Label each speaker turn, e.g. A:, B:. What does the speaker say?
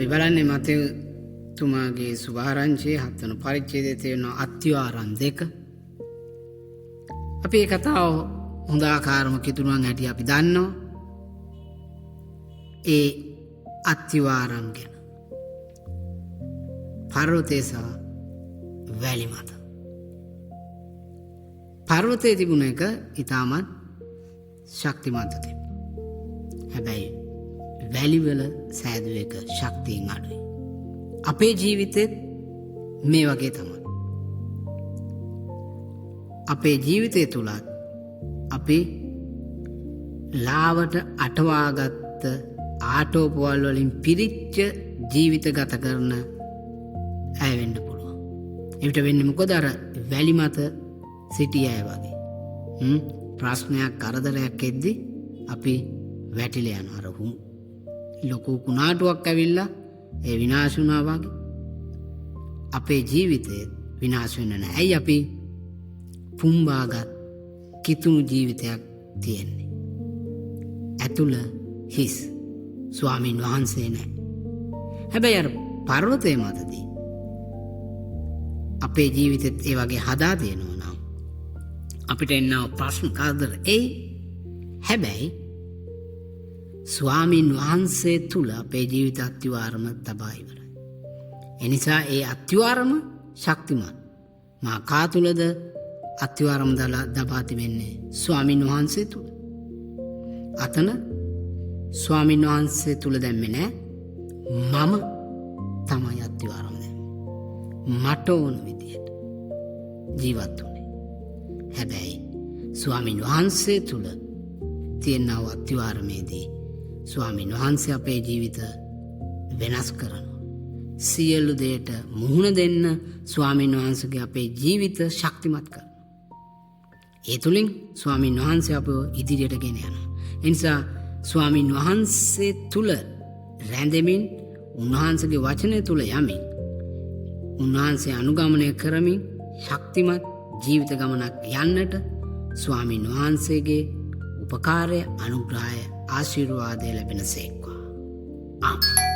A: අපි බලන්නේ මතෙව් තුමාගේ සුභාරංචියේ 7 වන පරිච්ඡේදයේ තියෙන අත්‍යවාරම් 2. අපි මේ කතාව හොඳ ආකාරව කිතුරුවන් හැටි අපි දන්නවා. ඒ අත්‍යවාරම් ගැන පර්වතය සහ වැලි මත. පර්වතයේ තිබුණ එක ඊටමත් ශක්තිමත් තිබුණා. හැබැයි වැලිවල සෑදුව එක ශක්තියෙන් අඩුයි. අපේ ජීවිතෙත් මේ වගේ තමයි. අපේ ජීවිතය තුලත් අපි ලාවට අටවාගත්ත ආටෝපවල වලින් පිරිච්ච ජීවිත ගත කරන අය වෙන්න පුළුවන්. ඒකට වෙන්නේ මොකද? අර වැලි මත සිටිය අය වගේ. ප්‍රශ්නයක් කරදරයක් එද්දි අපි වැටිලා යනවා. අර ලොකු කුණාටුවක් ඇවිල්ලා ඒ විනාශ වුණා වගේ. අපේ ජීවිතේ විනාශ වෙන්නේ නැහැ. ඇයි අපි පුම්බාගත් කිතුණු ජීවිතයක් තියෙන්නේ. ඇතුළ හිස් ස්වාමීන් වහන්සේ නැහැ. හැබැයි අර පර්වතයේ මතදී අපේ ජීවිතෙත් ඒ වගේ හදා දෙනවා නම් අපිට එන්නව ප්‍රශ්න කරදර එයි. හැබැයි ස්වාමීන් වහන්සේ තුල අපේ ජීවිත අත්‍යවාරම තබා ඉවරයි. එනිසා ඒ අත්‍යවාරම ශක්තිමත්. මා කා තුලද අත්‍යවාරම දබා තිබෙන්නේ ස්වාමීන් වහන්සේ තුල. අතන ස්වාමීන් වහන්සේ තුල දැම්මේ නෑ. මම තමයි අත්‍යවාරම දැම්මේ. මට ඕන විදියට ජීවත් වුණේ. හැබැයි ස්වාමීන් වහන්සේ තුල තියෙනව අත්‍යවාරමේදී ස්වාමීන් වහන්සේ අපේ ජීවිත වෙනස් කරනවා. සියලු දේට මුහුණ දෙන්න ස්වාමීන් වහන්සේගේ අපේ ජීවිත ශක්තිමත් කරනවා. ඒ තුලින් ස්වාමීන් වහන්සේ අපව ඉදිරියට ගෙන යනවා. ඒ නිසා ස්වාමීන් වහන්සේ තුල රැඳෙමින් උන්වහන්සේගේ වචනය තුල යමින් උන්වහන්සේ අනුගමනය කරමින් ශක්තිමත් ජීවිත ගමනක් යන්නට ස්වාමීන් වහන්සේගේ උපකාරය, අනුග්‍රහය, ආශිර්වාදය ලැබෙන සේක්වා. ආමේන්.